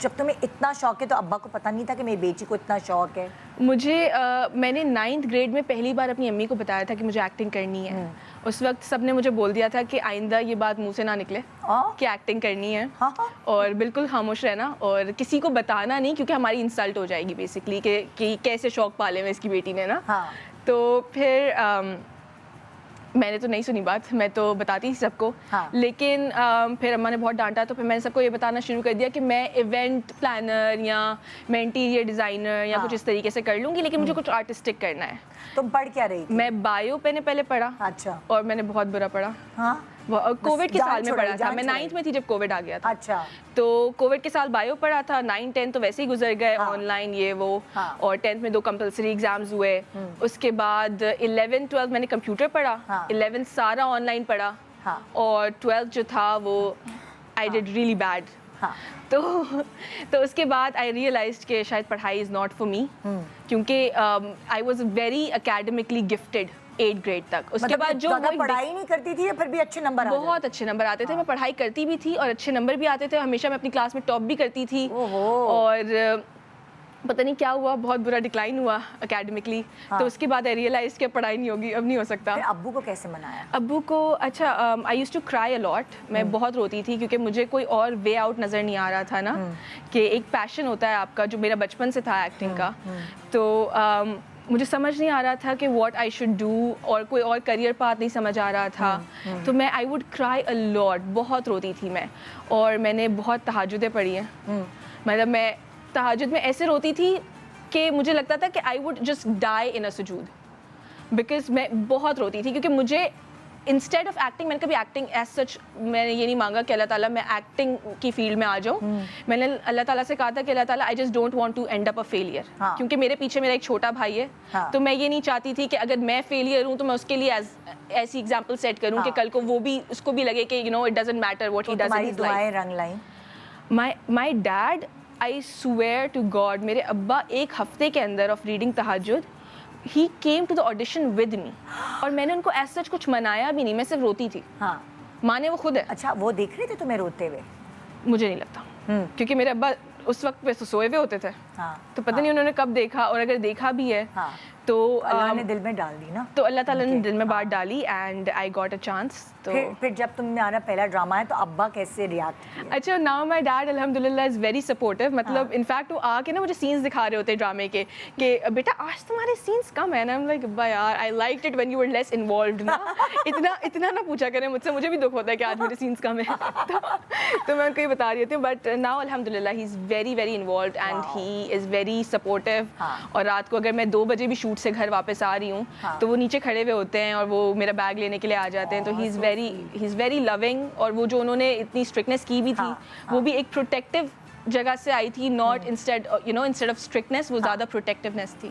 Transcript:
جب تمہیں اتنا شوق ہے تو ابا کو پتہ نہیں تھا کہ میری بیٹی کو اتنا شوق ہے؟ مجھے میں نے 9th گریڈ میں پہلی بار اپنی امی کو بتایا تھا کہ مجھے ایکٹنگ کرنی ہے. اس وقت سب نے مجھے بول دیا تھا کہ آئندہ یہ بات منہ سے نہ نکلے کہ ایکٹنگ کرنی ہے, اور بالکل خاموش رہنا اور کسی کو بتانا نہیں, کیونکہ ہماری انسلٹ ہو جائے گی بیسکلی کہ کیسے شوق پالے میں اس کی بیٹی نے نا. تو پھر میں نے تو نہیں سنی بات, میں تو بتاتی تھی سب کو, لیکن پھر اماں نے بہت ڈانٹا تو پھر میں نے سب کو یہ بتانا شروع کر دیا کہ میں ایونٹ پلانر یا میں انٹیریئر ڈیزائنر یا کچھ اس طریقے سے کر لوں گی, لیکن مجھے کچھ آرٹسٹک کرنا ہے. تم پڑھ کیا رہی تھی؟ میں بایو پہ نے پہلے پڑھا, اچھا, اور میں نے بہت برا پڑھا. کووڈ کے سال میں پڑھا تھا, میں 9th میں تھی جب کووڈ آ گیا تھا. اچھا, تو کووڈ کے سال بایو پڑھا تھا, 9, 10 تو ویسے ہی گزر گئے آن لائن یہ وہ, اور 10th میں 2 کمپلسری ایگزامز ہوئے. اس کے بعد 11, 12 میں نے کمپیوٹر پڑھا, 11 سارا آن لائن پڑھا, اور 12 جو تھا وہ آئی ڈیڈ ریئلی بیڈ. تو اس کے بعد آئی ریئلائزڈ کہ شاید پڑھائی از ناٹ فار می, کیونکہ I was very academically gifted 8th grade تک. اس کے بعد جو پڑھائی نہیں کرتی تھی یا پھر بھی اچھے نمبر؟ بہت اچھے نمبر آتے تھے, میں پڑھائی کرتی بھی تھی اور اچھے نمبر بھی آتے تھے, ہمیشہ میں اپنی کلاس میں ٹاپ بھی کرتی تھی. اور پتہ نہیں کیا ہوا, بہت برا ڈکلائن ہوا اکیڈمکلی. تو اس کے بعد آئی ریئلائز کہ پڑھائی نہیں ہوگی, اب نہیں ہو سکتا. ابو کو کیسے منایا؟ ابو کو اچھا, آئی یوز ٹو کرائی اے لاٹ, میں بہت روتی تھی کیونکہ مجھے کوئی اور وے آؤٹ نظر نہیں آ رہا تھا نا, کہ ایک پیشن ہوتا ہے آپ کا جو میرا بچپن سے تھا ایکٹنگ کا, تو مجھے سمجھ نہیں آ رہا تھا کہ واٹ آئی شوڈ ڈو, اور کوئی اور کریئر پاتھ نہیں سمجھ آ رہا تھا. تو میں آئی ووڈ کرائی اے لاٹ, بہت روتی تھی میں, اور میں نے بہت تہجدیں پڑھی ہیں. مطلب میں تہجد میں ایسے روتی تھی کہ مجھے لگتا تھا کہ آئی ووڈ جسٹ ڈائی ان اے سجود, بیکاز میں بہت روتی تھی. کیونکہ مجھے انسٹیڈ آف ایکٹنگ, میں نے کبھی ایکٹنگ ایز سچ میں نے یہ نہیں مانگا کہ اللہ تعالیٰ میں ایکٹنگ کی فیلڈ میں آ جاؤں. میں نے اللہ تعالیٰ سے کہا تھا کہ اللہ تعالیٰ I just don't want to end up a failure, کیونکہ میرے پیچھے میرا ایک چھوٹا بھائی ہے, تو میں یہ نہیں چاہتی تھی کہ اگر میں فیلئر ہوں تو میں اس کے لیے ایسی ایگزامپل سیٹ کروں کہ کل کو وہ بھی, اس کو بھی لگے کہ you know it doesn't matter what he does in his life. Ring line my dad, I swear to God, میرے ابا ایک ہفتے کے اندر آف ریڈنگ تہجد, he came to the audition with me, اور میں نے ان کو ایز سچ کچھ منایا بھی نہیں, میں صرف روتی تھی. مانے وہ خود ہے. اچھا, وہ دیکھ رہے تھے تمہیں روتے ہوئے؟ مجھے نہیں لگتا, کیونکہ میرے ابا اس وقت پہ سوئے ہوئے ہوتے تھے, تو پتہ نہیں انہوں نے کب دیکھا, اور اگر دیکھا بھی ہے تو اللہ نے دل میں ڈال دی نا, تو اللہ تعالیٰ نے دل میں بات ڈالی, and I got a chance. تو پھر جب تمہارا پہلا ڈرامہ ہے تو ابا کیسے ریاکٹ کیا؟ اچھا, ناؤ مائی ڈیڈ الحمد للہ از ویری سپورٹیو. مطلب انفیکٹ وہ آ کے نا مجھے سینس دکھا رہے ہوتے ڈرامے کے کہ بیٹا آج تمہارے سینس کم ہے نا. آئی ایم لائک ابا یار, I liked it when you were less involved نا. اتنا نہ پوچھا کریں مجھ سے, مجھے بھی دکھ ہوتا ہے کہ آج میرے سینس کم ہے. تو میں ان کو یہ بتا رہی ہوتی ہوں, بٹ ناؤ الحمد للہ he is very very involved and he is very supportive. اور رات کو اگر میں 2 بجے بھی شوٹ سے گھر واپس آ رہی ہوں تو وہ نیچے کھڑے ہوئے ہوتے ہیں اور وہ میرا بیگ لینے کے لیے آ جاتے ہیں. تو ہی از ویری لونگ, اور وہ جو انہوں نے اتنی اسٹرکٹنیس کی بھی تھی وہ بھی ایک پروٹیکٹیو جگہ سے آئی تھی, ناٹ انسٹیڈ آف اسٹرکٹنیس, وہ زیادہ پروٹیکٹیونیس تھی.